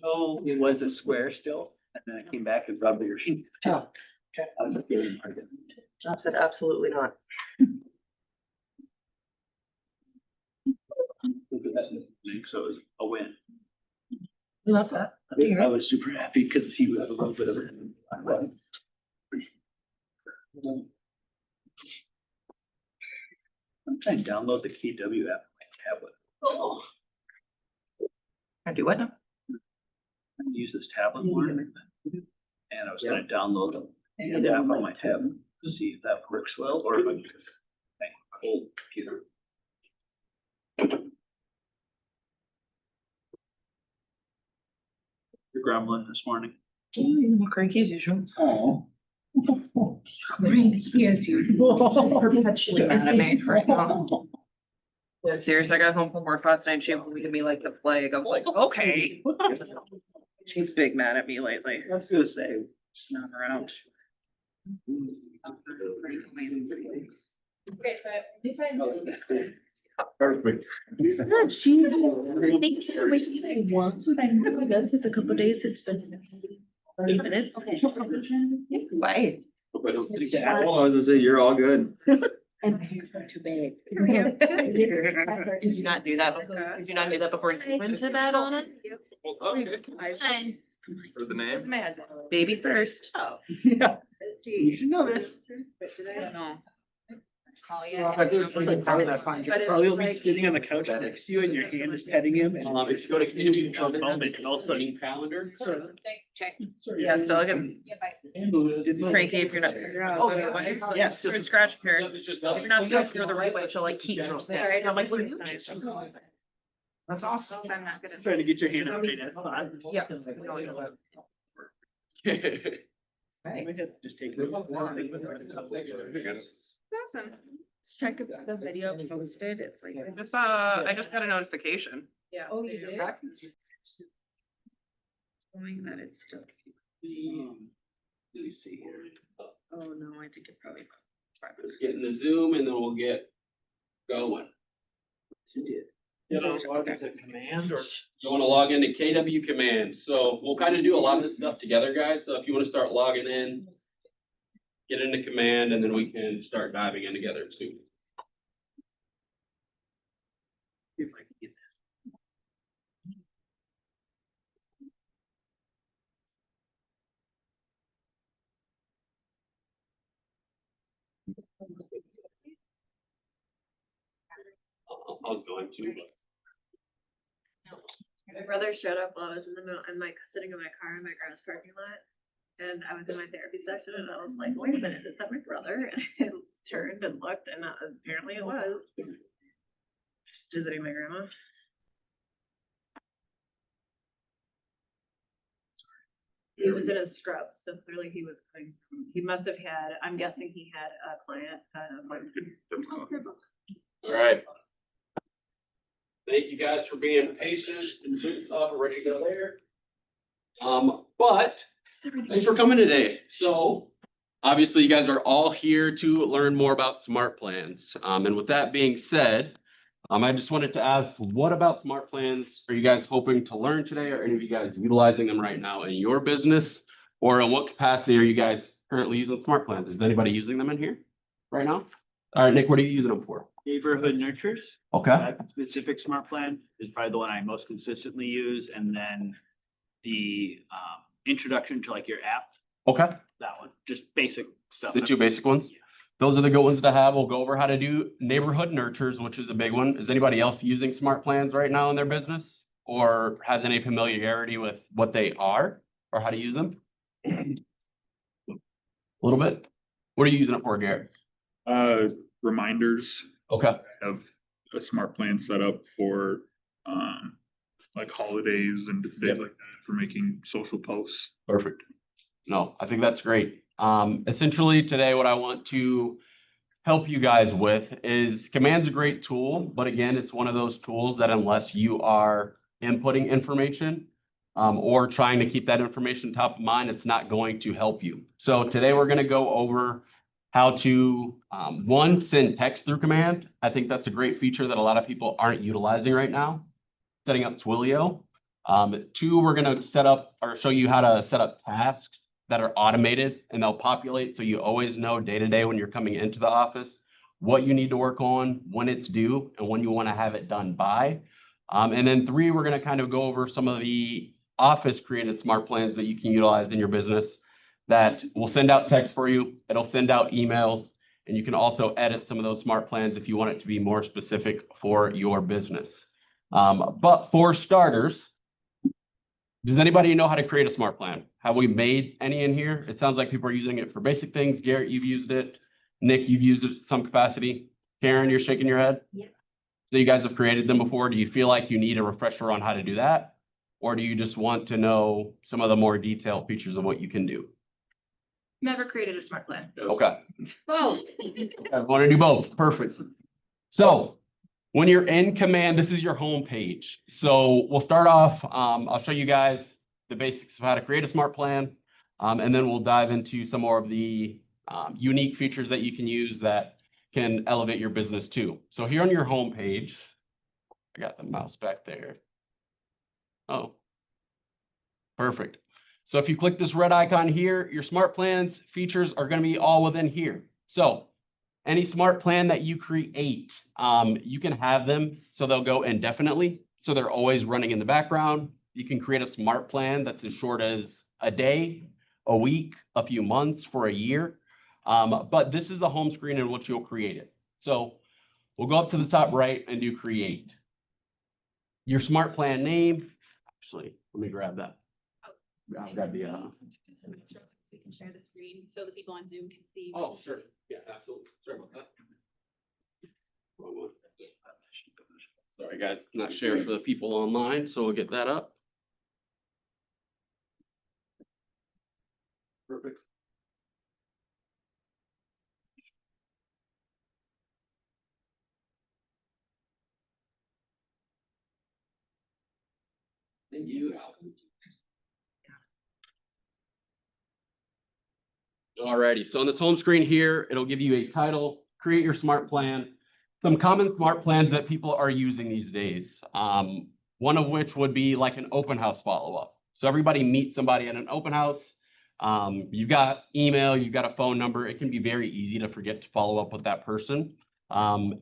Oh, it was a square still, and then I came back and rubbed your. Oh, okay. I was getting part of it. Rob said absolutely not. So it was a win. Love that. I was super happy because he was a little bit of. I'm trying to download the KW app on my tablet. Oh. I do what now? I'm gonna use this tablet more. And I was gonna download the app on my tablet to see if that works well or if I can. Cold computer. You're grumbling this morning. Cranky as usual. Oh. Cranky as usual. Perpetually mad at me right now. Yeah, serious. I got home from work last night. She looked at me like the plague. I was like, okay. She's big mad at me lately. I was gonna say. She's not around. Okay, so this I know. Perfect. Yeah, she thinks you're wasting like once, but I know it does this a couple days. It's been 30 minutes. Okay. Bye. Hope I don't take that. I was gonna say, you're all good. And my hair's not too big. Did you not do that before? Did you not do that before you went to bed on it? Fine. For the name? Baby first. Oh. Yeah. You should know this. I don't know. Probably will be sitting on the couch next to you and your hand is petting him and. If you go to community home, it can also be calendar. Check. Yeah, still gets Yeah, bye. cranky if you're not. Oh, yes. You're scratching her. If you're not scratching her the right way, she'll like keep you there. And I'm like, what are you doing? That's awesome. I'm not gonna. Trying to get your hand up in that spot. Yeah. No, you know what? I might have to just take this. Awesome. Check if the video posted. It's like. I just got a notification. Yeah. Oh, you did? Showing that it's still. Let me see here. Oh, no, I think it probably. Let's get in the Zoom and then we'll get going. You know, log into command or? You want to log into KW command. So we'll kind of do a lot of this stuff together, guys. So if you want to start logging in, get into command and then we can start diving in together too. See if I can get this. I was going to, but. My brother showed up while I was in the middle, and sitting in my car in my grandma's parking lot. And I was in my therapy session and I was like, wait a minute, is that my brother? And I turned and looked and apparently it was. Visiting my grandma. He was in his scrubs, so clearly he was coming from, he must have had, I'm guessing he had a client, All right. Thank you guys for being patient and doing stuff. We're ready to go there. But thanks for coming today. So obviously you guys are all here to learn more about SmartPlans. And with that being said, I just wanted to ask, what about SmartPlans are you guys hoping to learn today? Are any of you guys utilizing them right now in your business? Or in what capacity are you guys currently using SmartPlans? Is anybody using them in here right now? All right, Nick, what are you using them for? Neighborhood nurtures. Okay. That specific smart plan is probably the one I most consistently use, and then the introduction to like your app, Okay. that one, just basic stuff. The two basic ones. Those are the good ones to have. We'll go over how to do neighborhood nurtures, which is a big one. Is anybody else using SmartPlans right now in their business? Or has any familiarity with what they are or how to use them? A little bit. What are you using it for, Garrett? Reminders. Okay. Have a smart plan set up for, like holidays and days like that for making social posts. Perfect. No, I think that's great. Essentially today, what I want to help you guys with is Command's a great tool, but again, it's one of those tools that unless you are inputting information, or trying to keep that information top of mind, it's not going to help you. So today we're going to go over how to, one, send text through Command. I think that's a great feature that a lot of people aren't utilizing right now. setting up Twilio. 2, we're gonna set up or show you how to set up tasks that are automated and they'll populate so you always know day to day when you're coming into the office what you need to work on, when it's due, and when you want to have it done by. And then 3, we're gonna kind of go over some of the office created smart plans that you can utilize in your business that will send out text for you, it'll send out emails, and you can also edit some of those smart plans if you want it to be more specific for your business. But for starters, does anybody know how to create a smart plan? Have we made any in here? It sounds like people are using it for basic things. Garrett, you've used it. Nick, you've used it to some capacity. Karen, you're shaking your head? Yeah. So you guys have created them before. Do you feel like you need a refresher on how to do that? Or do you just want to know some of the more detailed features of what you can do? Never created a smart plan. Okay. Oh. I want to do both. Perfect. So when you're in command, this is your home page. So we'll start off. I'll show you guys the basics of how to create a smart plan. And then we'll dive into some more of the unique features that you can use that can elevate your business too. So here on your home page, I got the mouse back there. Oh, perfect. So if you click this red icon here, your smart plans features are going to be all within here. So any smart plan that you create, you can have them so they'll go indefinitely. So they're always running in the background. You can create a smart plan that's as short as a day, a week, a few months, for a year. But this is the home screen in which you'll create it. So we'll go up to the top right and do create. Your smart plan name. Actually, let me grab that. I'll grab the. So we can share the screen so the people on Zoom can see. Oh, sure. Yeah, absolutely. Sorry about that. Wrong one. Sorry, guys, not shared for the people online, so we'll get that up. Perfect. Thank you. Alrighty, so on this home screen here, it'll give you a title, create your smart plan, some common smart plans that people are using these days. One of which would be like an open house follow-up. So everybody meets somebody at an open house. You've got email, you've got a phone number. It can be very easy to forget to follow up with that person.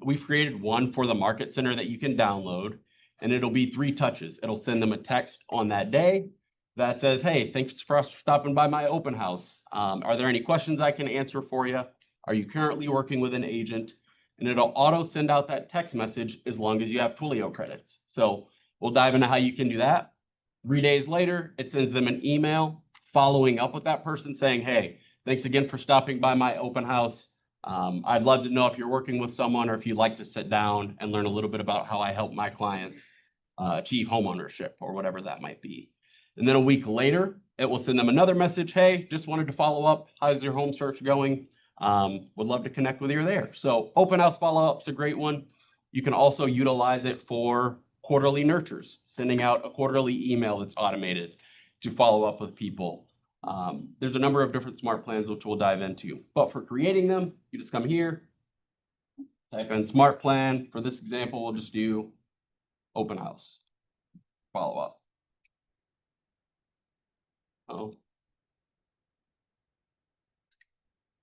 We've created one for the market center that you can download, and it'll be 3 touches. It'll send them a text on that day that says, hey, thanks for stopping by my open house. Are there any questions I can answer for you? Are you currently working with an agent? And it'll auto send out that text message as long as you have Twilio credits. So we'll dive into how you can do that. 3 days later, it sends them an email following up with that person saying, hey, thanks again for stopping by my open house. I'd love to know if you're working with someone or if you'd like to sit down and learn a little bit about how I help my clients achieve homeownership or whatever that might be. And then a week later, it will send them another message. Hey, just wanted to follow up. How's your home search going? Would love to connect with you there. So open house follow-up's a great one. You can also utilize it for quarterly nurtures, sending out a quarterly email that's automated to follow up with people. There's a number of different smart plans which we'll dive into. But for creating them, you just come here, type in smart plan. For this example, we'll just do open house follow-up. Oh,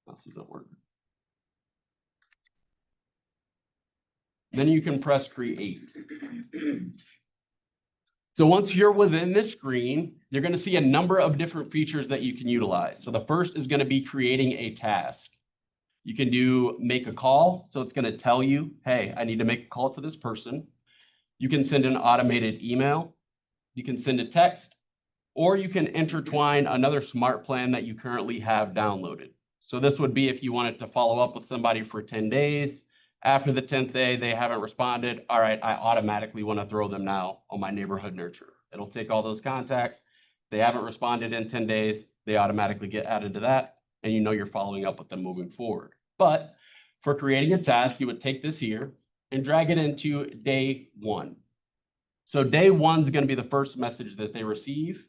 this isn't working. Then you can press create. So once you're within this screen, you're going to see a number of different features that you can utilize. So the first is going to be creating a task. You can do make a call. So it's going to tell you, hey, I need to make a call to this person. You can send an automated email. You can send a text, or you can intertwine another smart plan that you currently have downloaded. So this would be if you wanted to follow up with somebody for 10 days. After the 10th day, they haven't responded. All right, I automatically want to throw them now on my neighborhood nurture. It'll take all those contacts. They haven't responded in 10 days. They automatically get added to that. And you know you're following up with them moving forward. But for creating a task, you would take this here and drag it into day 1. So day 1 is going to be the first message that they receive.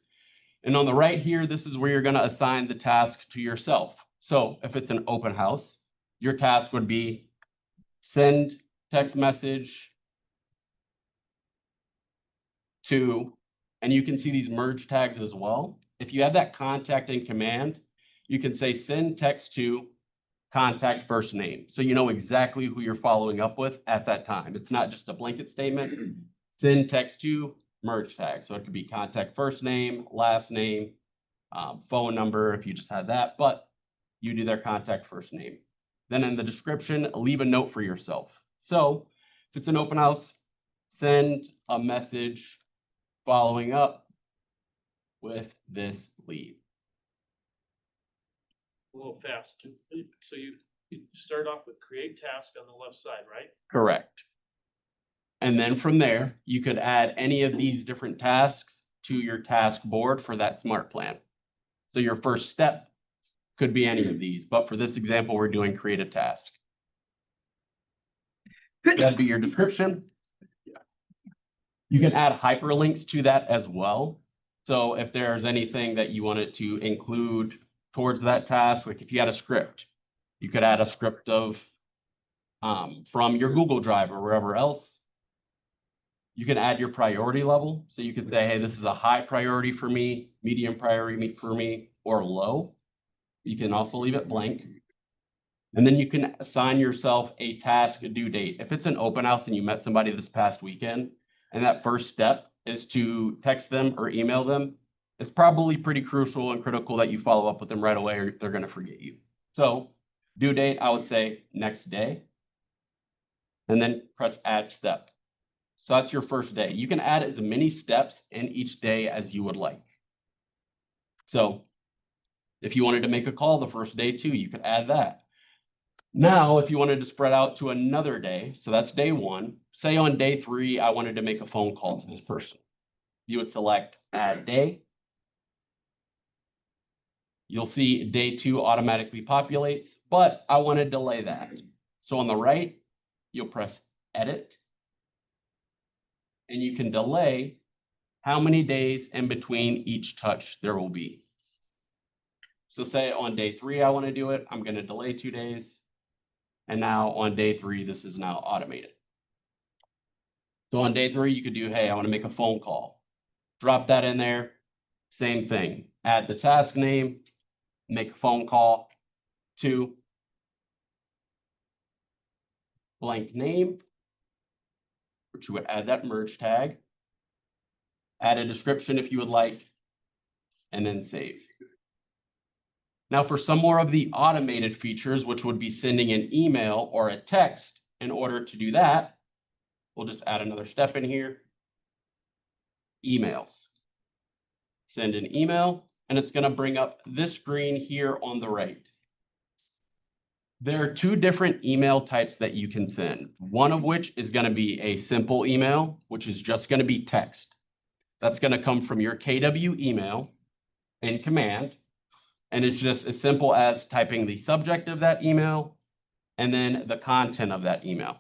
And on the right here, this is where you're going to assign the task to yourself. So if it's an open house, your task would be send text message to, and you can see these merge tags as well. If you have that contact in command, you can say send text to contact first name. So you know exactly who you're following up with at that time. It's not just a blanket statement. Send text to merge tag. So it could be contact first name, last name, phone number if you just had that, but you do their contact first name. Then in the description, leave a note for yourself. So if it's an open house, send a message following up with this lead. A little fast. So you start off with create task on the left side, right? Correct. And then from there, you could add any of these different tasks to your task board for that smart plan. So your first step could be any of these, but for this example, we're doing create a task. That'd be your description. You can add hyperlinks to that as well. So if there's anything that you wanted to include towards that task, like if you had a script, you could add a script of from your Google Drive or wherever else. You can add your priority level. So you could say, hey, this is a high priority for me, medium priority for me, or low. You can also leave it blank. And then you can assign yourself a task due date. If it's an open house and you met somebody this past weekend, and that first step is to text them or email them, it's probably pretty crucial and critical that you follow up with them right away or they're going to forget you. So due date, I would say next day, and then press add step. So that's your first day. You can add as many steps in each day as you would like. So if you wanted to make a call the first day too, you could add that. Now, if you wanted to spread out to another day, so that's day one, say on day 3, I wanted to make a phone call to this person. You would select add day. You'll see day 2 automatically populates, but I want to delay that. So on the right, you'll press edit. And you can delay how many days in between each touch there will be. So say on day 3, I want to do it. I'm going to delay 2 days. And now on day 3, this is now automated. So on day 3, you could do, hey, I want to make a phone call. Drop that in there. Same thing. Add the task name, make a phone call to blank name, which you would add that merge tag. Add a description if you would like, and then save. Now for some more of the automated features, which would be sending an email or a text, in order to do that, we'll just add another step in here. Emails. Send an email, and it's going to bring up this screen here on the right. There are 2 different email types that you can send. One of which is going to be a simple email, which is just going to be text. That's going to come from your KW email in command. And it's just as simple as typing the subject of that email and then the content of that email.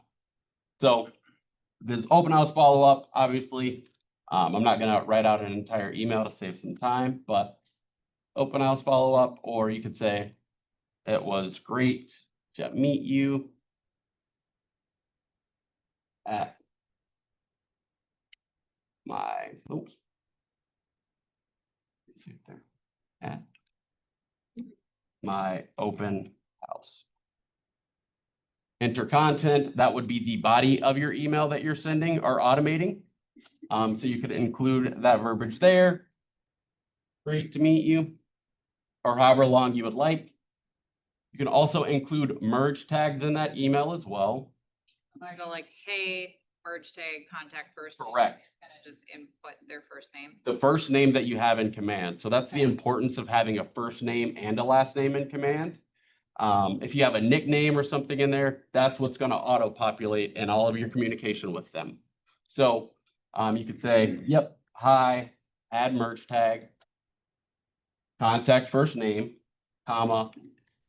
So this open house follow-up, obviously, I'm not going to write out an entire email to save some time, but open house follow-up, or you could say, it was great to meet you at my, oops, let's see there, at my open house. Enter content, that would be the body of your email that you're sending or automating. So you could include that verbiage there. Great to meet you, or however long you would like. You can also include merge tags in that email as well. I go like, hey, merge tag, contact first. Correct. Kind of just input their first name. The first name that you have in command. So that's the importance of having a first name and a last name in command. If you have a nickname or something in there, that's what's going to auto-populate in all of your communication with them. So you could say, yep, hi, add merge tag, contact first name, comma,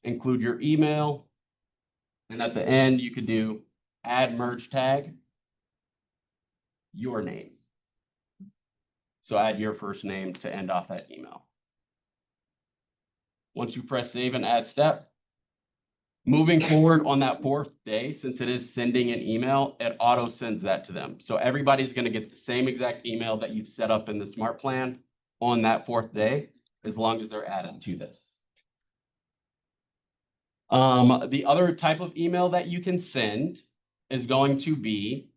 include your email, and at the end you could do add merge tag, your name. So add your first name to end off that email. Once you press save and add step, Moving forward on that 4th day, since it is sending an email, it auto sends that to them. So everybody's going to get the same exact email that you've set up in the Smart Plan on that 4th day, as long as they're added to this. The other type of email that you can send is going to be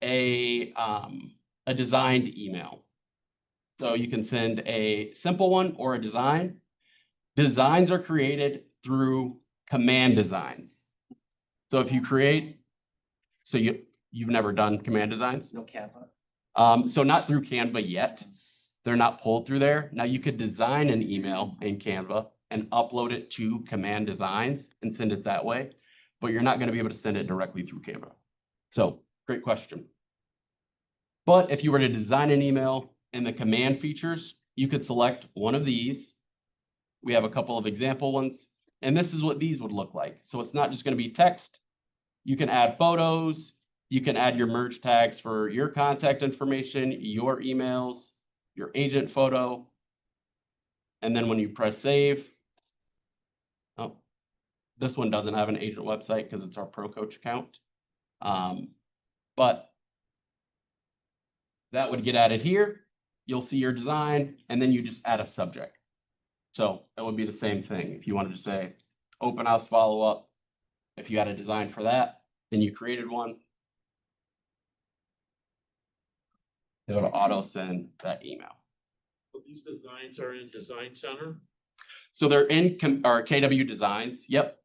a designed email. So you can send a simple one or a design. Designs are created through command designs. So if you create, so you've never done command designs? No Canva. So not through Canva yet. They're not pulled through there. Now you could design an email in Canva and upload it to command designs and send it that way, but you're not going to be able to send it directly through Canva. So great question. But if you were to design an email in the command features, you could select one of these. We have a couple of example ones, and this is what these would look like. So it's not just going to be text. You can add photos. You can add your merge tags for your contact information, your emails, your agent photo. And then when you press save, oh, this one doesn't have an agent website because it's our Pro Coach account. But that would get added here. You'll see your design, and then you just add a subject. So that would be the same thing. If you wanted to say open house follow-up, if you had a design for that, then you created one, it would auto send that email. So these designs are in Design Center. So they're in our KW designs. Yep.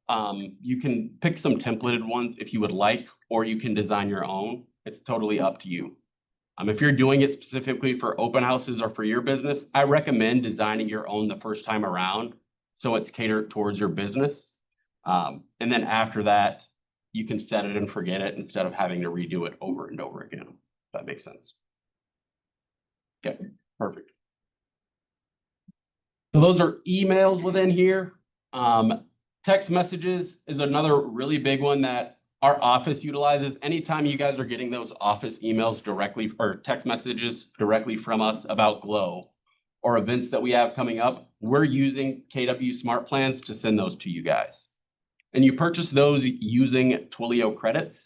You can pick some templated ones if you would like, or you can design your own. It's totally up to you. If you're doing it specifically for open houses or for your business, I recommend designing your own the first time around, so it's catered towards your business. And then after that, you can set it and forget it instead of having to redo it over and over again. If that makes sense. Okay, perfect. So those are emails within here. Text messages is another really big one that our office utilizes. Anytime you guys are getting those office emails directly or text messages directly from us about Glow or events that we have coming up, we're using KW SmartPlans to send those to you guys. And you purchase those using Twilio credits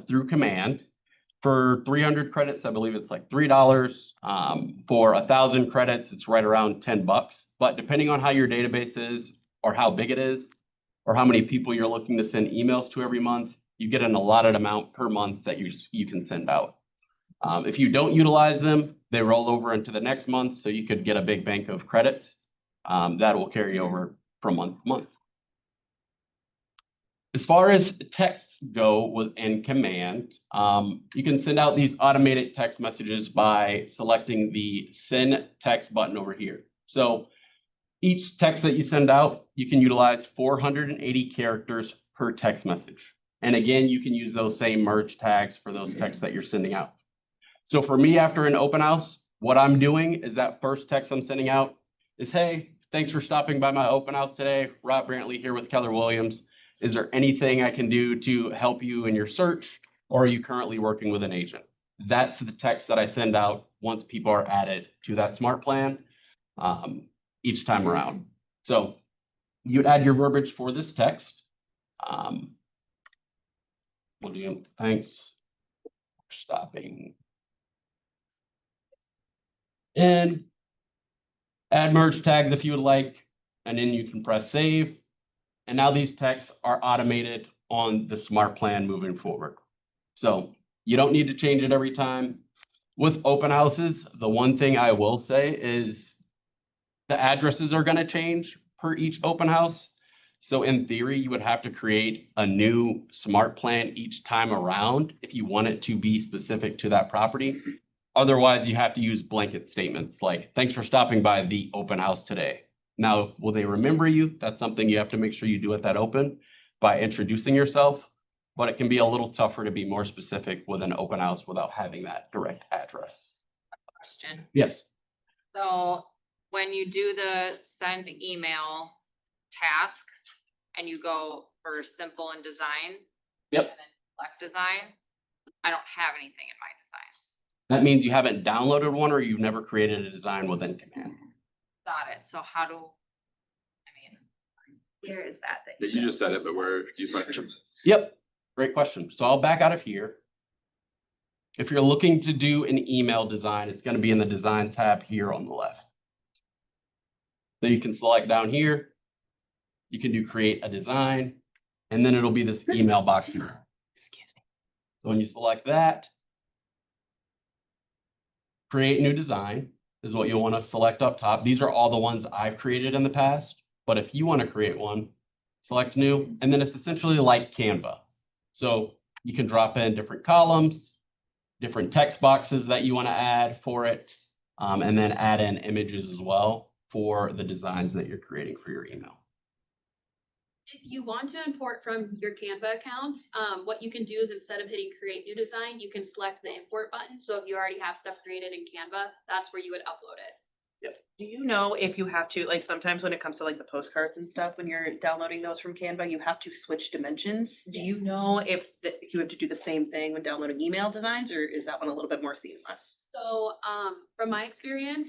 through command. For 300 credits, I believe it's like $3. For 1,000 credits, it's right around $10. But depending on how your database is or how big it is, or how many people you're looking to send emails to every month, you get an allotted amount per month that you can send out. If you don't utilize them, they roll over into the next month, so you could get a big bank of credits that will carry over from month to month. As far as texts go within command, you can send out these automated text messages by selecting the send text button over here. So each text that you send out, you can utilize 480 characters per text message. And again, you can use those same merge tags for those texts that you're sending out. So for me, after an open house, what I'm doing is that first text I'm sending out is, hey, thanks for stopping by my open house today. Rob Brantley here with Keller Williams. Is there anything I can do to help you in your search, or are you currently working with an agent? That's the text that I send out once people are added to that smart plan each time around. So you'd add your verbiage for this text. We'll do thanks for stopping. And add merge tags if you would like, and then you can press save. And now these texts are automated on the smart plan moving forward. So you don't need to change it every time. With open houses, the one thing I will say is the addresses are going to change per each open house. So in theory, you would have to create a new smart plan each time around if you want it to be specific to that property. Otherwise, you have to use blanket statements like, thanks for stopping by the open house today. Now, will they remember you? That's something you have to make sure you do at that open by introducing yourself. But it can be a little tougher to be more specific with an open house without having that direct address. Question. Yes. So when you do the send email task and you go for simple and design. Yep. And then select design, I don't have anything in my designs. That means you haven't downloaded one or you've never created a design within command. Got it. So how do, Where is that thing? Yeah, you just said it, but Yep, great question. So I'll back out of here. If you're looking to do an email design, it's going to be in the design tab here on the left. So you can select down here. You can do create a design, and then it'll be this email box here. So when you select that, create new design is what you'll want to select up top. These are all the ones I've created in the past, but if you want to create one, select new, and then it's essentially like Canva. So you can drop in different columns, different text boxes that you want to add for it, and then add in images as well for the designs that you're creating for your email. If you want to import from your Canva account, what you can do is instead of hitting create new design, you can select the import button. So if you already have stuff created in Canva, that's where you would upload it. Do you know if you have to, like, sometimes when it comes to like the postcards and stuff, when you're downloading those from Canva, you have to switch dimensions? Do you know if you have to do the same thing when downloading email designs, or is that one a little bit more seamless? So, from my experience,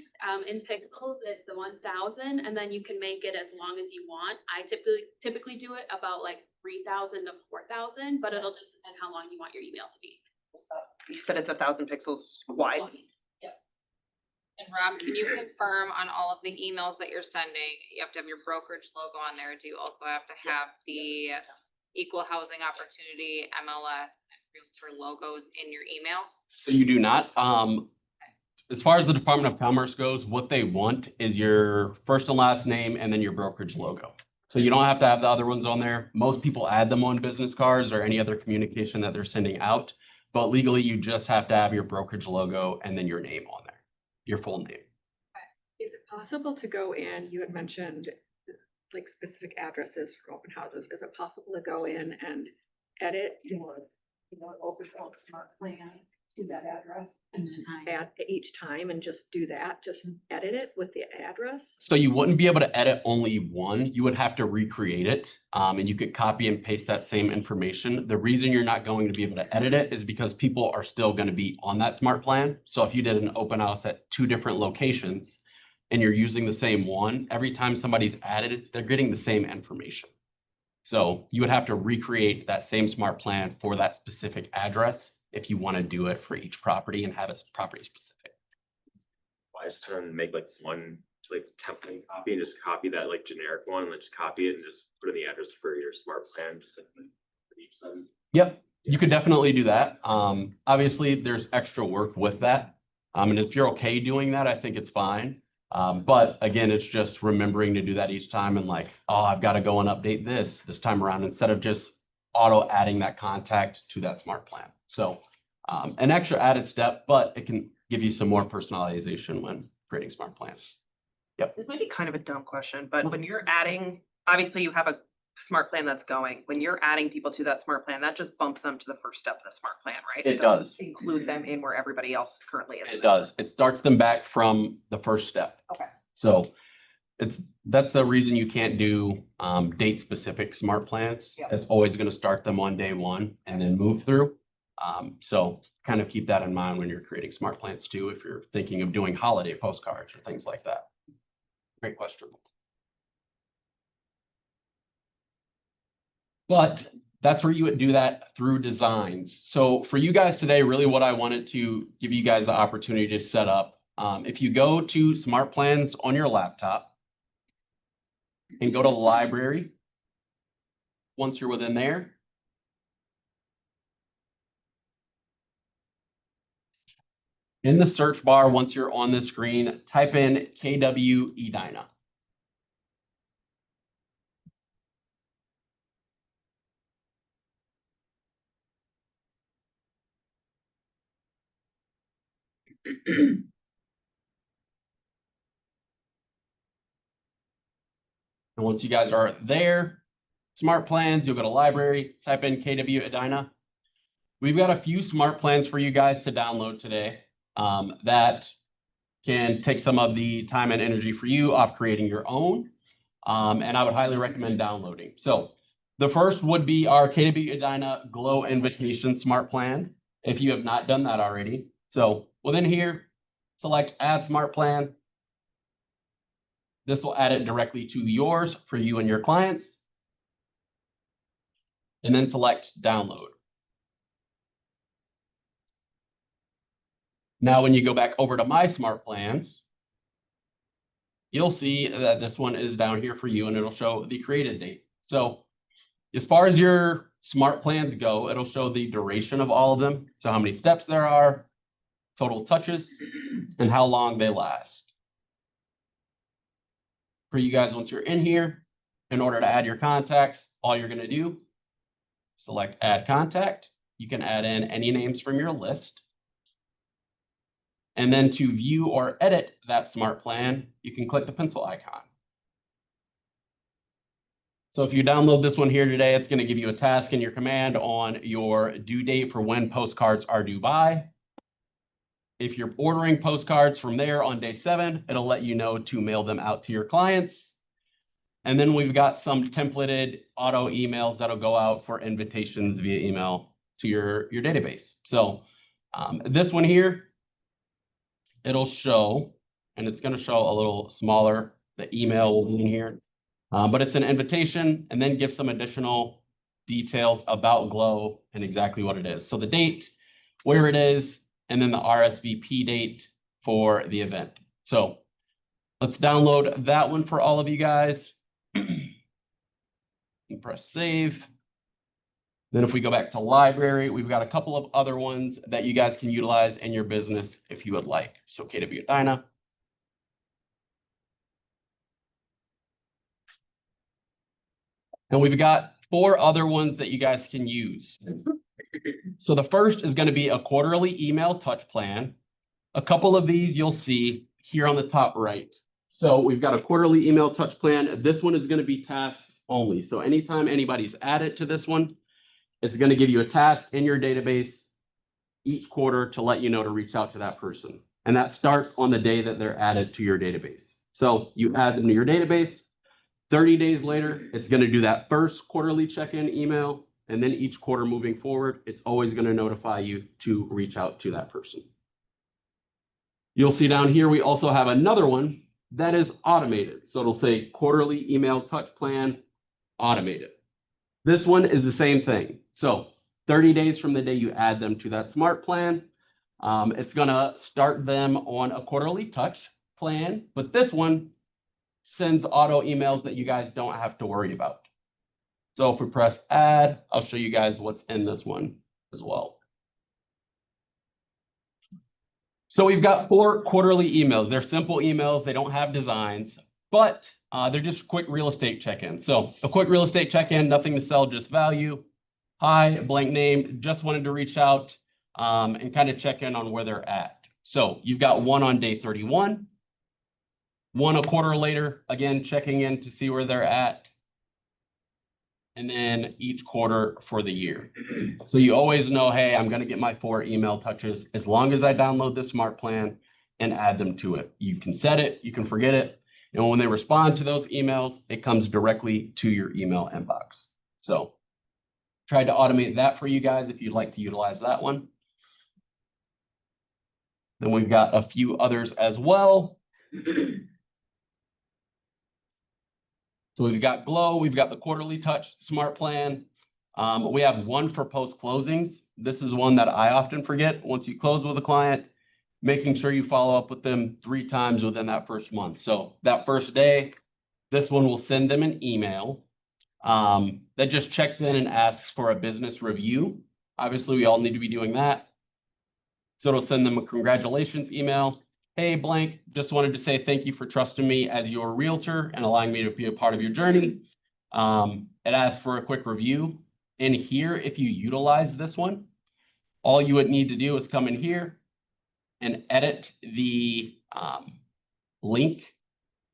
in pixels, it's the 1000, and then you can make it as long as you want. I typically do it about like 3000 to 4000, but it'll just depend how long you want your email to be. You said it's 1000 pixels wide. And Rob, can you confirm on all of the emails that you're sending, you have to have your brokerage logo on there? Do you also have to have the equal housing opportunity, MLS, and realtor logos in your email? So you do not. As far as the Department of Commerce goes, what they want is your first and last name and then your brokerage logo. So you don't have to have the other ones on there. Most people add them on business cards or any other communication that they're sending out. But legally, you just have to have your brokerage logo and then your name on there, your full name. Is it possible to go in, you had mentioned like specific addresses for open houses. Is it possible to go in and edit your, open house smart plan to that address and add each time and just do that, just edit it with the address? So you wouldn't be able to edit only one. You would have to recreate it, and you could copy and paste that same information. The reason you're not going to be able to edit it is because people are still going to be on that smart plan. So if you did an open house at 2 different locations and you're using the same one, every time somebody's added it, they're getting the same information. So you would have to recreate that same smart plan for that specific address if you want to do it for each property and have it property specific. I just try and make like one like template copy and just copy that like generic one and then just copy it and just put in the address for your smart plan. Just like for each time. Yep, you could definitely do that. Obviously, there's extra work with that. And if you're okay doing that, I think it's fine. But again, it's just remembering to do that each time and like, oh, I've got to go and update this time around instead of just auto adding that contact to that smart plan. So an extra added step, but it can give you some more personalization when creating smart plans. Yep. This might be kind of a dumb question, but when you're adding, obviously you have a smart plan that's going. When you're adding people to that smart plan, that just bumps them to the first step of the smart plan, right? It does. Include them in where everybody else currently is. It does. It starts them back from the first step. Okay. So that's the reason you can't do date specific smart plans. Yep. It's always going to start them on day one and then move through. So kind of keep that in mind when you're creating smart plans too, if you're thinking of doing holiday postcards or things like that. Great question. But that's where you would do that through designs. So for you guys today, really what I wanted to give you guys the opportunity to set up, if you go to Smart Plans on your laptop and go to library, once you're within there, in the search bar, once you're on the screen, type in KW Edina. And once you guys are there, Smart Plans, you'll go to library, type in KW Edina. We've got a few smart plans for you guys to download today that can take some of the time and energy for you off creating your own. And I would highly recommend downloading. So the first would be our KW Edina Glow Invitation Smart Plan, if you have not done that already. So within here, select Add Smart Plan. This will add it directly to yours for you and your clients. and then select download. Now, when you go back over to my smart plans, you'll see that this one is down here for you and it'll show the created date. So as far as your smart plans go, it'll show the duration of all of them. So how many steps there are, total touches, and how long they last. For you guys, once you're in here, in order to add your contacts, all you're going to do, select add contact. You can add in any names from your list. And then to view or edit that smart plan, you can click the pencil icon. So if you download this one here today, it's going to give you a task in your command on your due date for when postcards are due by. If you're ordering postcards from there on day 7, it'll let you know to mail them out to your clients. And then we've got some templated auto emails that'll go out for invitations via email to your database. So this one here, it'll show, and it's going to show a little smaller. The email will be in here, but it's an invitation and then give some additional details about Glow and exactly what it is. So the date, where it is, and then the RSVP date for the event. So let's download that one for all of you guys. And press save. Then if we go back to library, we've got a couple of other ones that you guys can utilize in your business if you would like. So KW Dyna. And we've got 4 other ones that you guys can use. So the first is going to be a quarterly email touch plan. A couple of these you'll see here on the top right. So we've got a quarterly email touch plan. This one is going to be tasks only. So anytime anybody's added to this one, it's going to give you a task in your database each quarter to let you know to reach out to that person. And that starts on the day that they're added to your database. So you add them to your database. 30 days later, it's going to do that first quarterly check-in email. And then each quarter moving forward, it's always going to notify you to reach out to that person. You'll see down here, we also have another one that is automated. So it'll say quarterly email touch plan automated. This one is the same thing. So 30 days from the day you add them to that smart plan, it's going to start them on a quarterly touch plan. But this one sends auto emails that you guys don't have to worry about. So if we press add, I'll show you guys what's in this one as well. So we've got 4 quarterly emails. They're simple emails. They don't have designs, but they're just quick real estate check-in. So a quick real estate check-in, nothing to sell, just value. Hi, blank name, just wanted to reach out and kind of check in on where they're at. So you've got one on day 31, one a quarter later, again, checking in to see where they're at. And then each quarter for the year. So you always know, hey, I'm going to get my 4 email touches as long as I download this smart plan and add them to it. You can set it, you can forget it. And when they respond to those emails, it comes directly to your email inbox. So tried to automate that for you guys if you'd like to utilize that one. Then we've got a few others as well. So we've got Glow, we've got the quarterly touch smart plan. We have one for post closings. This is one that I often forget. Once you close with a client, making sure you follow up with them 3 times within that first month. So that first day, this one will send them an email that just checks in and asks for a business review. Obviously, we all need to be doing that. So it'll send them a congratulations email. Hey, blank, just wanted to say thank you for trusting me as your realtor and allowing me to be a part of your journey. It asks for a quick review. In here, if you utilize this one, all you would need to do is come in here and edit the link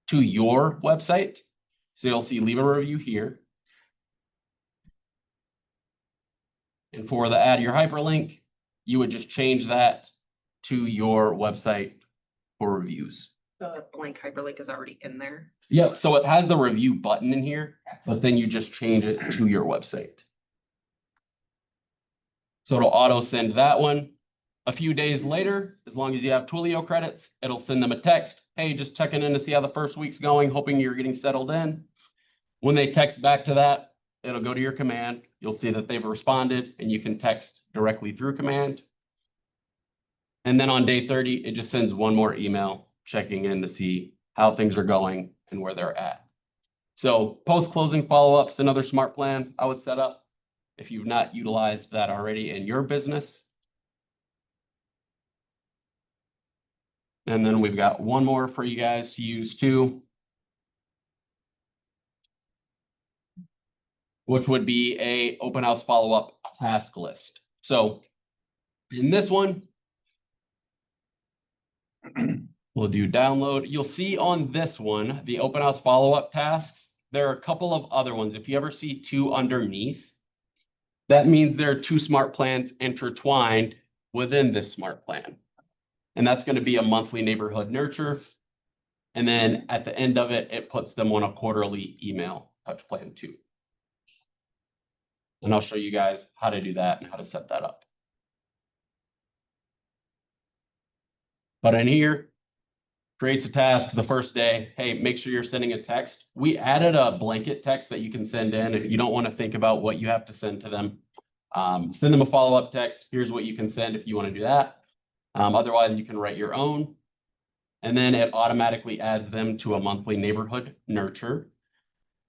to your website. So you'll see leave a review here. And for the add your hyperlink, you would just change that to your website for reviews. The blank hyperlink is already in there. Yep, so it has the review button in here, but then you just change it to your website. So it'll auto send that one. A few days later, as long as you have Twilio credits, it'll send them a text. Hey, just checking in to see how the first week's going, hoping you're getting settled in. When they text back to that, it'll go to your command. you'll see that they've responded and you can text directly through command. And then on day 30, it just sends one more email checking in to see how things are going and where they're at. So post-closing follow-ups, another smart plan I would set up if you've not utilized that already in your business. And then we've got one more for you guys to use too, which would be a open house follow-up task list. So in this one, we'll do download. You'll see on this one, the open house follow-up tasks, there are a couple of other ones. If you ever see two underneath, that means there are two smart plans intertwined within this smart plan. And that's going to be a monthly neighborhood nurture. And then at the end of it, it puts them on a quarterly email touch plan too. And I'll show you guys how to do that and how to set that up. But in here, creates a task the first day. Hey, make sure you're sending a text. We added a blanket text that you can send in if you don't want to think about what you have to send to them. Send them a follow-up text. Here's what you can send if you want to do that. Otherwise, you can write your own. And then it automatically adds them to a monthly neighborhood nurture.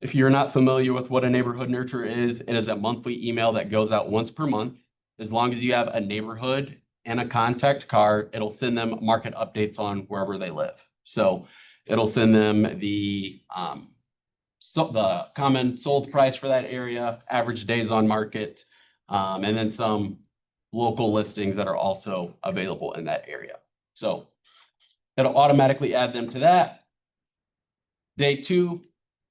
If you're not familiar with what a neighborhood nurture is, it is a monthly email that goes out once per month. As long as you have a neighborhood and a contact card, it'll send them market updates on wherever they live. So it'll send them the common sold price for that area, average days on market, and then some local listings that are also available in that area. So it'll automatically add them to that. Day 2,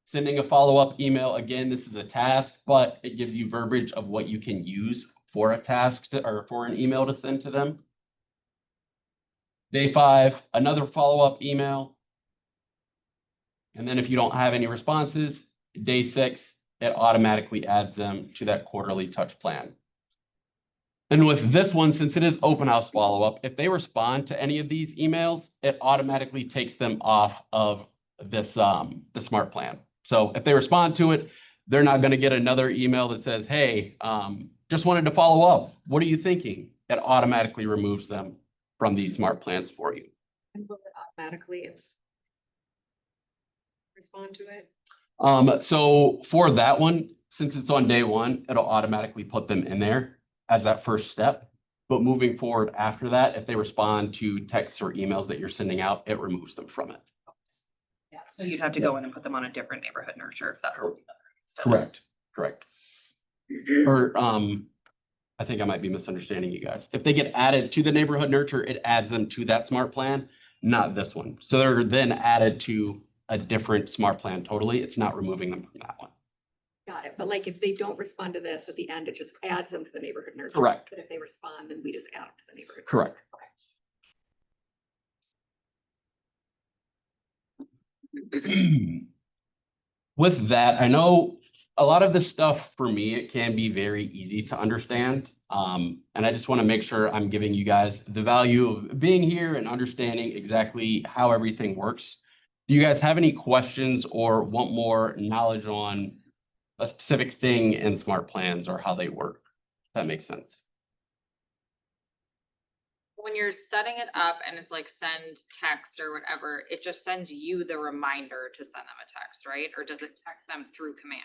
sending a follow-up email. Again, this is a task, but it gives you verbiage of what you can use for a task or for an email to send to them. Day 5, another follow-up email. And then if you don't have any responses, day 6, it automatically adds them to that quarterly touch plan. And with this one, since it is open house follow-up, if they respond to any of these emails, it automatically takes them off of this the smart plan. So if they respond to it, they're not going to get another email that says, hey, just wanted to follow up. What are you thinking? It automatically removes them from these smart plans for you. And will it automatically respond to it? So for that one, since it's on day 1, it'll automatically put them in there as that first step. But moving forward after that, if they respond to texts or emails that you're sending out, it removes them from it. Yeah, so you'd have to go in and put them on a different neighborhood nurture if that's what Correct. Or I think I might be misunderstanding you guys. If they get added to the neighborhood nurture, it adds them to that smart plan, not this one. So they're then added to a different smart plan totally. It's not removing them from that one. Got it. But like if they don't respond to this at the end, it just adds them to the neighborhood nurture. Correct. But if they respond, then we just add them to the neighborhood. Correct. Okay. With that, I know a lot of this stuff for me, it can be very easy to understand. And I just want to make sure I'm giving you guys the value of being here and understanding exactly how everything works. Do you guys have any questions or want more knowledge on a specific thing in smart plans or how they work? If that makes sense. When you're setting it up and it's like send text or whatever, it just sends you the reminder to send them a text, right? Or does it text them through command?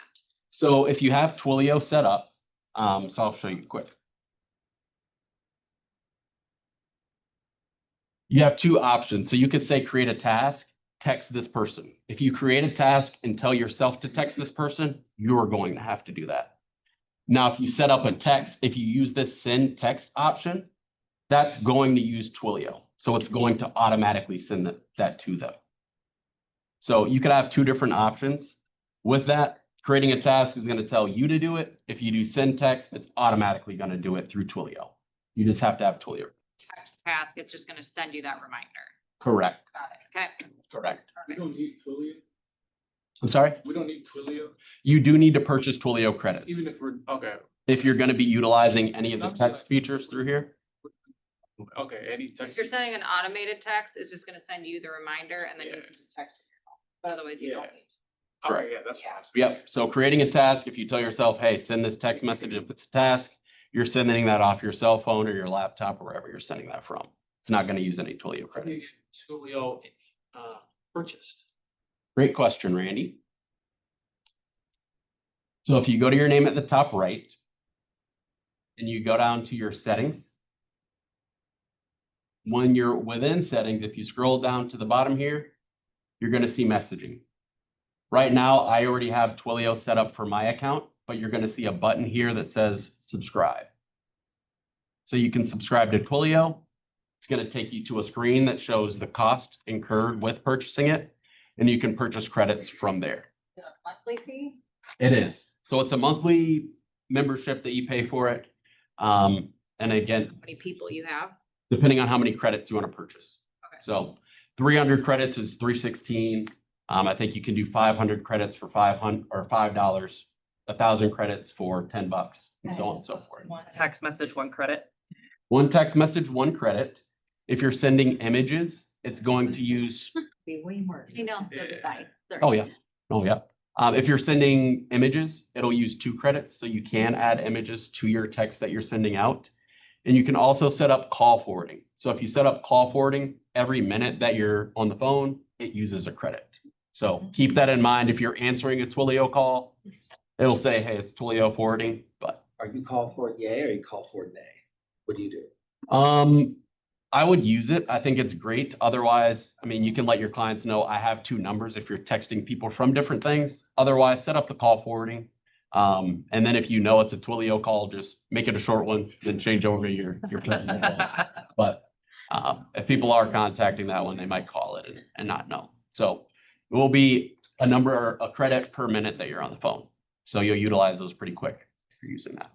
So if you have Twilio set up, so I'll show you quick. You have 2 options. So you could say create a task, text this person. If you create a task and tell yourself to text this person, you are going to have to do that. Now, if you set up a text, if you use this send text option, that's going to use Twilio. So it's going to automatically send that to them. So you could have 2 different options. With that, creating a task is going to tell you to do it. If you do send text, it's automatically going to do it through Twilio. You just have to have Twilio. Text task, it's just gonna send you that reminder. Correct. Got it, okay. Correct. We don't need Twilio. I'm sorry? We don't need Twilio, You do need to purchase Twilio credits. even if we're, okay, If you're going to be utilizing any of the text features through here. okay, any If text. you're sending an automated text, it's just gonna send you the reminder and then you Yeah. can just text it. But otherwise you don't Yeah. need. Correct. Yeah, that's. Yep, so creating a task, if you tell yourself, hey, send this text message, if it's a task, you're sending that off your cell phone or your laptop or wherever you're sending that from. It's not gonna use any Twilio credits. Twilio, purchased. Great question, Randy. So if you go to your name at the top right and you go down to your settings, when you're within settings, if you scroll down to the bottom here, you're gonna see messaging. Right now, I already have Twilio set up for my account, but you're gonna see a button here that says subscribe. So you can subscribe to Twilio. It's gonna take you to a screen that shows the cost incurred with purchasing it, and you can purchase credits from there. Is it a monthly fee? It is. So it's a monthly membership that you pay for it. And again, How many people you have? depending on how many credits you want to purchase. Okay. So 300 credits is $316. I think you can do 500 credits for $500 or $5, 1,000 credits for $10, and so on and so forth. One text message, one credit. One text message, one credit. If you're sending images, it's going to use, Be way more. oh yeah, oh yeah. If you're sending images, it'll use 2 credits, so you can add images to your text that you're sending out. And you can also set up call forwarding. So if you set up call forwarding, every minute that you're on the phone, it uses a credit. So keep that in mind. If you're answering a Twilio call, it'll say, hey, it's Twilio forwarding, but. Are you call for it yay or you call for it nay? What do you do? I would use it. I think it's great. Otherwise, I mean, you can let your clients know I have 2 numbers if you're texting people from different things. Otherwise, set up the call forwarding. And then if you know it's a Twilio call, just make it a short one, then change over your personal call. But if people are contacting that one, they might call it and not know. So it will be a credit per minute that you're on the phone. So you'll utilize those pretty quick if you're using that.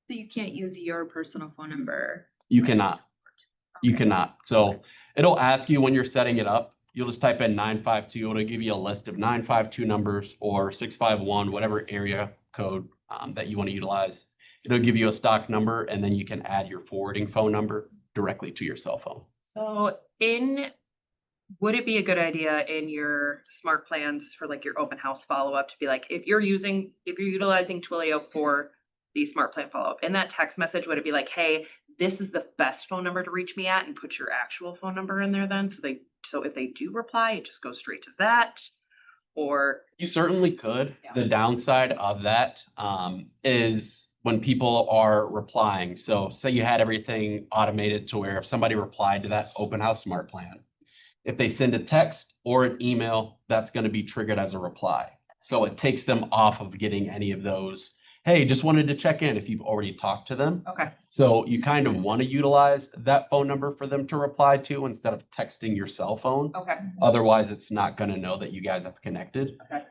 So you can't use your personal phone number. You cannot. You cannot. So it'll ask you when you're setting it up, you'll just type in 952. It'll give you a list of 952 numbers or 651, whatever area code that you want to utilize. It'll give you a stock number, and then you can add your forwarding phone number directly to your cell phone. So would it be a good idea in your smart plans for like your open house follow-up to be like, if you're utilizing Twilio for the smart plan follow-up, in that text message, would it be like, hey, this is the best phone number to reach me at, and put your actual phone number in there then? So if they do reply, it just goes straight to that? Or you certainly could. Yeah. The downside of that is when people are replying. So say you had everything automated to where if somebody replied to that open house smart plan, if they send a text or an email, that's going to be triggered as a reply. So it takes them off of getting any of those, hey, just wanted to check in, if you've already talked to them. okay. So you kind of want to utilize that phone number for them to reply to instead of texting your cell phone. Okay. Otherwise, it's not going to know that you guys have connected. Okay.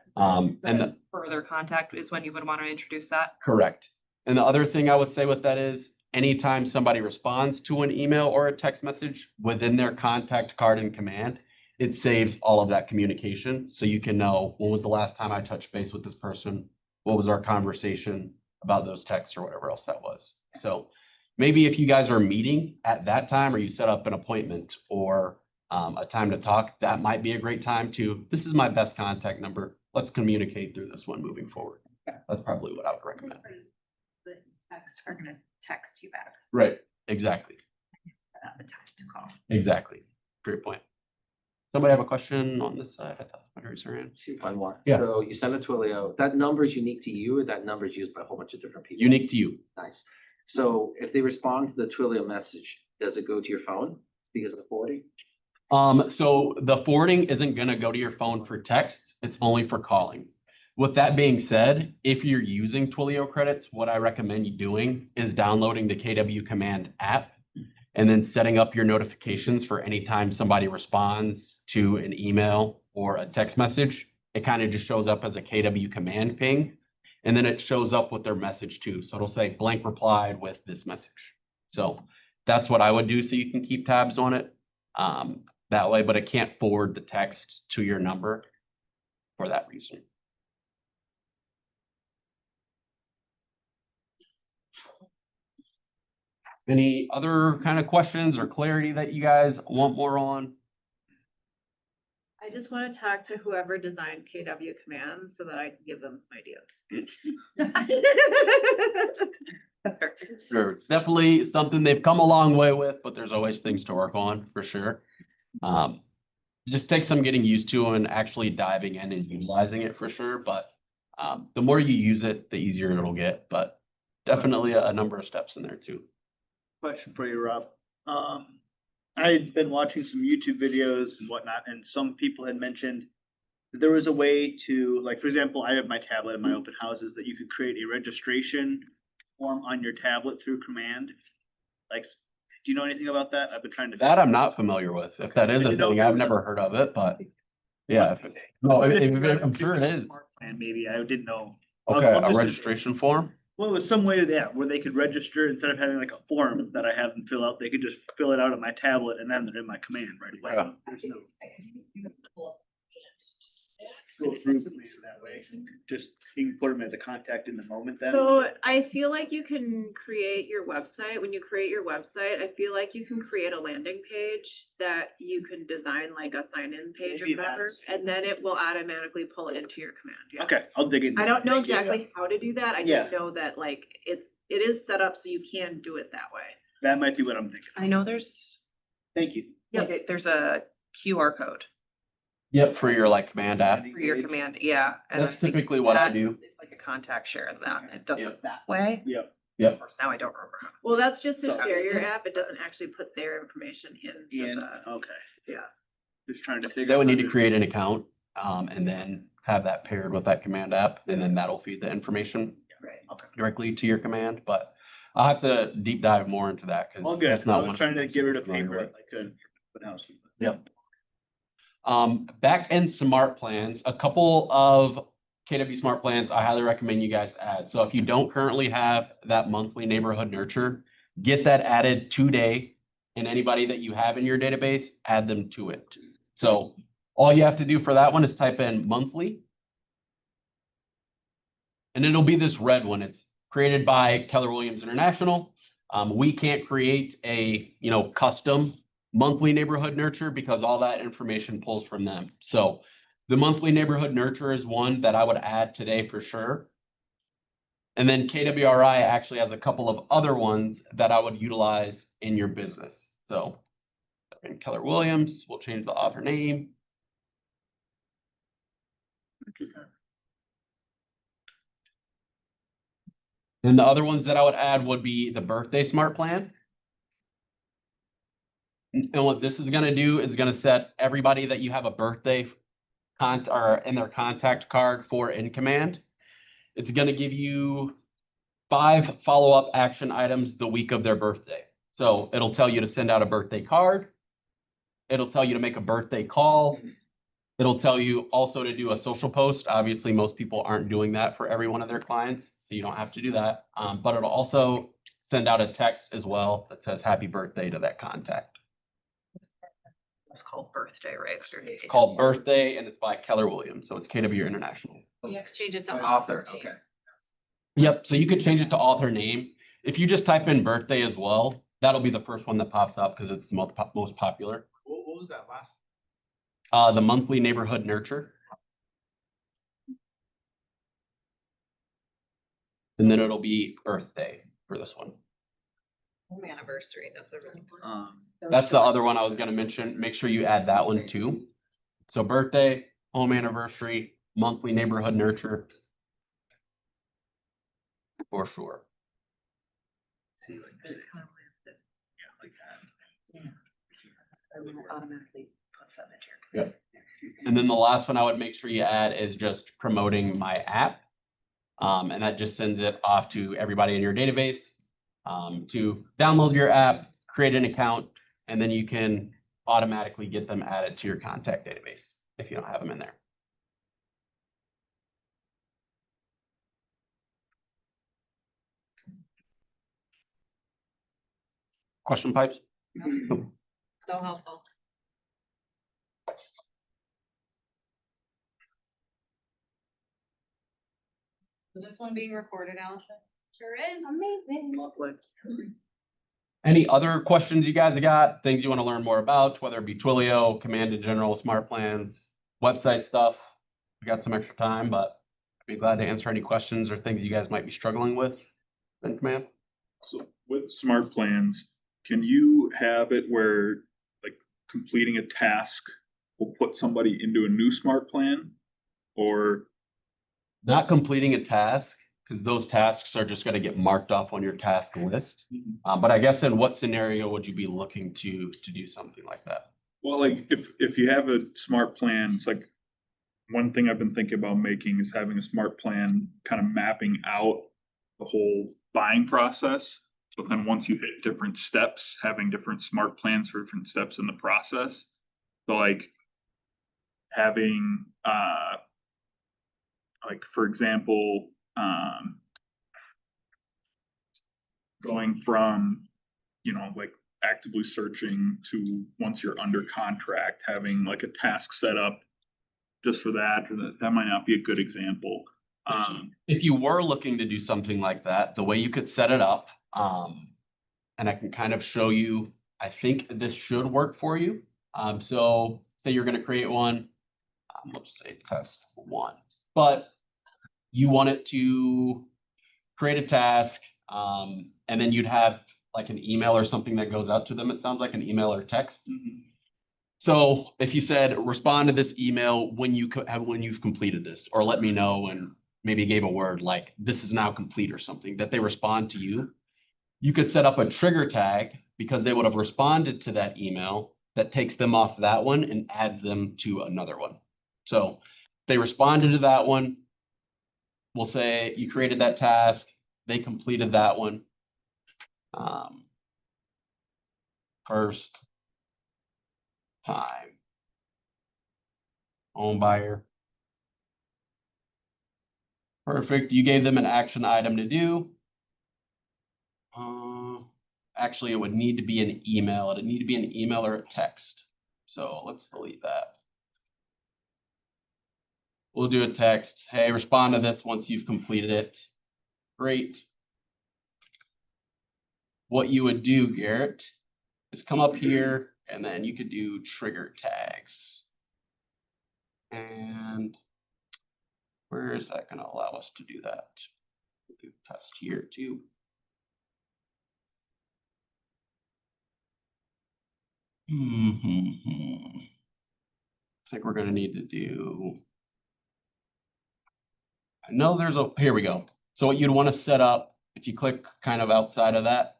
And Further contact is when you would want to introduce that. correct. And the other thing I would say with that is anytime somebody responds to an email or a text message within their contact card and command, it saves all of that communication. So you can know, when was the last time I touched base with this person? What was our conversation about those texts or whatever else that was? So maybe if you guys are meeting at that time, or you set up an appointment or a time to talk, that might be a great time to, this is my best contact number. Let's communicate through this one moving forward. That's probably what I would recommend. The text are gonna text you back. Right, exactly, At the time to call. exactly. Great point. Somebody have a question on this side? I thought somebody raised their hand. Shoot, one more. Yeah. So you send a Twilio, that number is unique to you, or that number is used by a whole bunch of different people? Unique to you. Nice. So if they respond to the Twilio message, does it go to your phone because of the forwarding? So the forwarding isn't gonna go to your phone for text, it's only for calling. With that being said, if you're using Twilio credits, what I recommend you doing is downloading the KW Command app and then setting up your notifications for anytime somebody responds to an email or a text message. It kind of just shows up as a KW Command ping, and then it shows up with their message too. So it'll say blank replied with this message. So that's what I would do so you can keep tabs on it that way, but it can't forward the text to your number for that reason. Any other kind of questions or clarity that you guys want more on? I I just want to talk to whoever designed KW commands so that I can give them some ideas. Sure, it's definitely something they've come a long way with, but there's always things to work on for sure. It just takes some getting used to and actually diving in and utilizing it for sure, but the more you use it, the easier it'll get, but definitely a number of steps in there too. Question for you, Rob. I had been watching some YouTube videos and whatnot, and some people had mentioned that there was a way to, like, for example, I have my tablet in my open houses that you could create a registration form on your tablet through command. Like, do you know anything about that? I've been trying to. That I'm not familiar with. If that is a thing, I've never heard of it, but yeah, I'm sure it is. And maybe I didn't know. Okay, I'm a just- registration form? Well, it was some way to that, where they could register instead of having like a form that I have them fill out, they could just fill it out on my tablet and then they're in my command right away. Yeah. There's no. Go through the command that way, just, you can put them as a contact in the moment then. So I feel like you can create your website. When you create your website, I feel like you can create a landing page that you can design like a sign-in page or Maybe whatever, that's- and then it will automatically pull it into your command. Yeah. Okay, I'll dig in. I don't know Thank you. exactly how to do that. I Yeah. just know that like it is set up so you can do it that way. That might be what I'm thinking. I know there's, Thank you. like, there's a QR code Yep, for your like command app. for your command, yeah. and That's I think typically what I that do. is like a contact share and that, it does Yep. it that way. Yep. Yep. Of course, now I don't remember how. Well, that's just to So- share your app. It doesn't actually put their information into Ian, the, okay, yeah. just trying to figure. They would out need to how create an account, and then have that paired with that command app, and then that'll feed the information Right. directly to your command, but I'll have to deep dive more into that, All cause good, that's I not was one. trying to get rid of Running paper right. if I could. But now it's- Yep. Back end smart plans, a couple of KW smart plans I highly recommend you guys add. So if you don't currently have that monthly neighborhood nurture, get that added today. And anybody that you have in your database, add them to it. So all you have to do for that one is type in monthly. And it'll be this red one. It's created by Keller Williams International. We can't create a, custom monthly neighborhood nurture because all that information pulls from them. So the monthly neighborhood nurture is one that I would add today for sure. And then KWRI actually has a couple of other ones that I would utilize in your business. So in Keller Williams, we'll change the author name. And the other ones that I would add would be the birthday smart plan. And what this is gonna do is gonna set everybody that you have a birthday or in their contact card for in command. It's gonna give you 5 follow-up action items the week of their birthday. So it'll tell you to send out a birthday card. It'll tell you to make a birthday call. It'll tell you also to do a social post. Obviously, most people aren't doing that for every one of their clients, so you don't have to do that. But it'll also send out a text as well that says happy birthday to that contact. It's called birthday, right? It's called Birthday and it's by Keller Williams, so it's KW International. You have to change it to By author. author, okay. Yep, so you could change it to author name. If you just type in birthday as well, that'll be the first one that pops up because it's the most popular. What was that last? The monthly neighborhood nurture. And then it'll be birthday for this one. Home anniversary, that's a really important. That's the other one I was gonna mention. Make sure you add that one too. So birthday, home anniversary, monthly neighborhood nurture. For sure. Automatically puts that into your. Yep. And then the last one I would make sure you add is just promoting my app. And that just sends it off to everybody in your database to download your app, create an account, and then you can automatically get them added to your contact database if you don't have them in there. Question pipes? So helpful. Is this one being recorded, Allison? Sure is. Amazing. Lovely. Any other questions you guys have got, things you want to learn more about, whether it be Twilio, Command in general, SmartPlans, website stuff. We got some extra time, but I'd be glad to answer any questions or things you guys might be struggling with. Ben Command? So with smart plans, can you have it where like completing a task will put somebody into a new smart plan? Or Not completing a task, because those tasks are just gonna get marked off on your task list. But I guess in what scenario would you be looking to do something like that? well, like if you have a smart plan, it's like one thing I've been thinking about making is having a smart plan kind of mapping out the whole buying process. So then once you hit different steps, having different smart plans for different steps in the process. So like having like for example, going from, like actively searching to once you're under contract, having like a task set up just for that, or that might not be a good example. If you were looking to do something like that, the way you could set it up, and I can kind of show you, I think this should work for you. So say you're gonna create one, let's say test one, but you want it to create a task, and then you'd have like an email or something that goes out to them. It sounds like an email or text. So if you said, respond to this email when you've completed this, or let me know, and maybe gave a word like this is now complete or something, that they respond to you, you could set up a trigger tag because they would have responded to that email that takes them off that one and adds them to another one. So they responded to that one. We'll say you created that task, they completed that one. First time home buyer. Perfect. You gave them an action item to do. Actually, it would need to be an email. It'd need to be an email or a text. So let's delete that. We'll do a text. Hey, respond to this once you've completed it. Great. What you would do, Garrett, is come up here and then you could do trigger tags. And where is that going to allow us to do that? We'll do test here too. I think we're going to need to do, I know there's a, here we go. So what you'd want to set up, if you click kind of outside of that,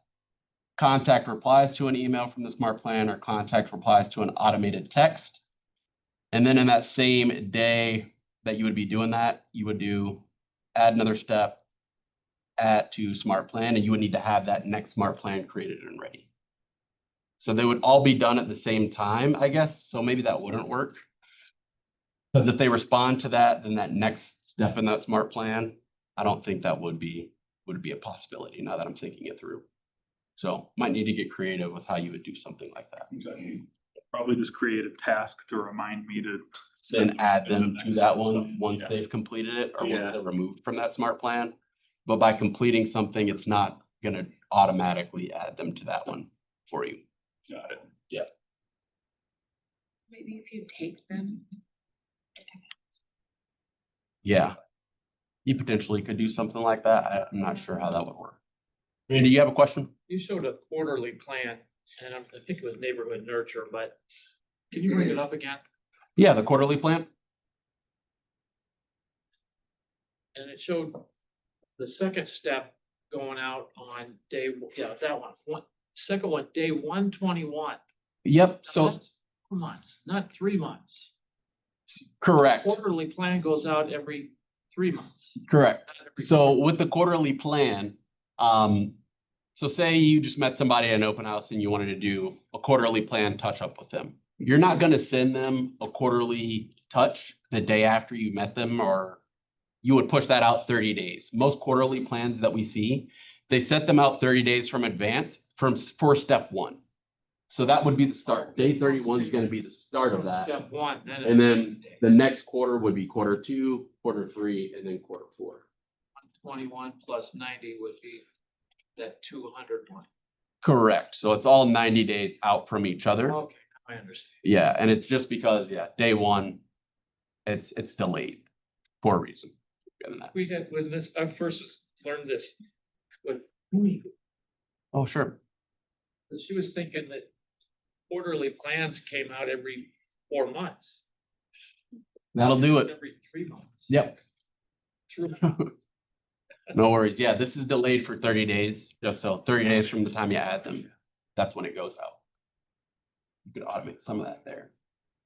contact replies to an email from the smart plan, or contact replies to an automated text. And then in that same day that you would be doing that, you would do add another step, add to smart plan, and you would need to have that next smart plan created and ready. So they would all be done at the same time, I guess. So maybe that wouldn't work. Because if they respond to that, then that next step in that smart plan, I don't think that would be a possibility now that I'm thinking it through. So might need to get creative with how you would do something like that. Okay. Probably just create a task to remind me to Then add them to that one once Yeah. they've completed it, or Yeah. once they're removed from that smart plan. But by completing something, it's not gonna automatically add them to that one for you. Got it. Yeah. Maybe if you take them. Yeah. You potentially could do something like that. I'm not sure how that would work. Randy, you have a question? You showed a quarterly plan, and I think it was neighborhood nurture, but can you bring it up again? Yeah, the quarterly plan. And it showed the second step going out on day, yeah, that one. Second one, day 121. Yep, so That's 4 months, not 3 months. correct, Quarterly plan goes out every 3 months. correct. not every So with the quarterly plan, so say you just met somebody at an open house and you wanted to do a quarterly plan touch up with them. You're not gonna send them a quarterly touch the day after you met them, or you would push that out 30 days. Most quarterly plans that we see, they set them out 30 days from advance for step one. So that would be the start. Day 31 is gonna be the start of that. Step one. And then the next quarter would be quarter 2, quarter 3, and then quarter 4. 21 plus 90 would be that 200 one. Correct. So it's all 90 days out from each other. Okay, I understand. Yeah, and it's just because, yeah, day one, it's delayed for a reason. Getting that. We had, when this, I first learned this, with, Oh, sure. she was thinking that quarterly plans came out every 4 months. That'll do it. Every 3 months. Yep. True. No worries. Yeah, this is delayed for 30 days, just so 30 days from the time you add them, that's when it goes out. You could automate some of that there,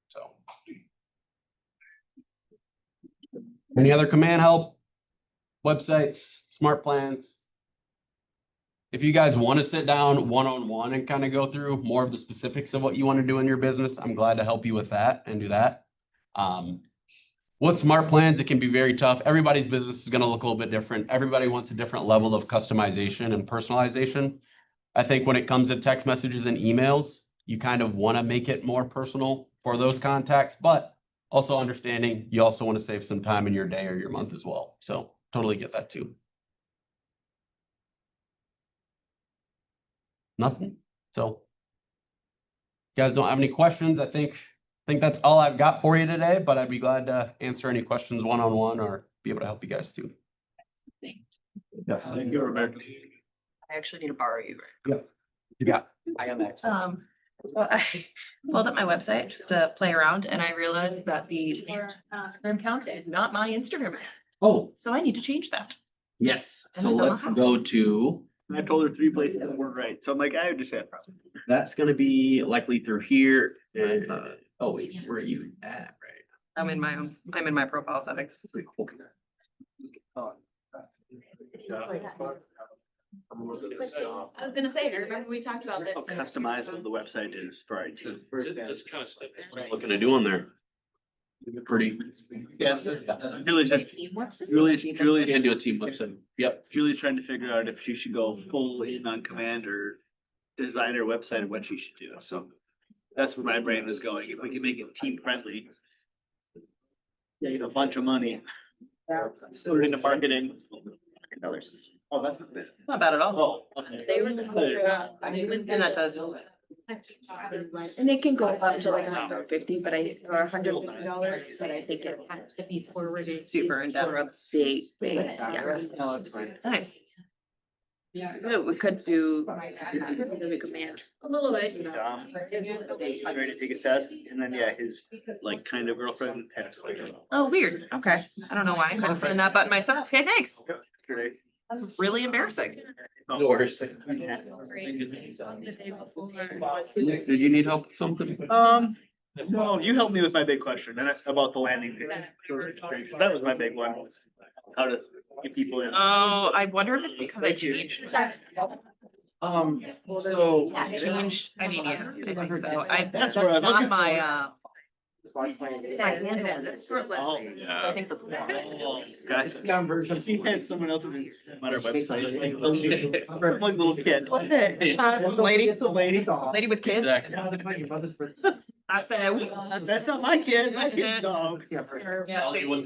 so. Any other command help? Websites, SmartPlans? If you guys want to sit down one-on-one and kind of go through more of the specifics of what you want to do in your business, I'm glad to help you with that and do that. With SmartPlans, it can be very tough. Everybody's business is going to look a little bit different. Everybody wants a different level of customization and personalization. I think when it comes to text messages and emails, you kind of want to make it more personal for those contacts, but also understanding you also want to save some time in your day or your month as well. So totally get that too. Nothing. So you guys don't have any questions? I think that's all I've got for you today, but I'd be glad to answer any questions one-on-one or be able to help you guys too. Thank you, Rebecca. I actually need to borrow you. You got, I got next. So I pulled up my website just to play around and I realized that the Instagram account is not my Instagram. Oh, So I need to change that. yes. And So I don't know let's how. go to, I told her 3 places that weren't right, so I'm like, I just had a problem. that's gonna be likely through here. And, oh wait, where are you at, right? I'm in my profile settings. I was gonna say, I remember we talked about this. How customizable the website is for IT. This kind of stuff. Looking to do on there. Pretty. Yes, Julie's just, Julie's Can do a team website. Yep. Julie's trying to figure out if she should go full in on command or design her website and what she should do, so. That's where my brain was going, if we can make it team friendly. Save a bunch of money. Put it into marketing. Oh, that's. Not bad at all. Oh, okay. They were looking for, And that does. And it can go up to like $150, but or $150, but I think it has to be forwarded. Super in depth. For a date, yeah. Nice. Yeah, we could do the command. a little bit. Ready to take a test, and then, yeah, his, like, kind of girlfriend had to like. Oh, weird. Okay. I don't know why I couldn't find that button myself. Hey, thanks. Yesterday. That's really embarrassing. No worries. Did you need help with something? No, you helped me with my big question, and that's about the landing page. That was my big one. How to get people in. Oh, I wonder if it's because I changed. So. I changed, I mean, yeah, I think so. That's where I was looking on my, Oh, I think the. Guys, she had someone else's on her website. I'm like a little kid. What's it? Lady? It's a lady. Lady with kids? Exactly. I said. That's not my kid, my kid's dog. Yeah.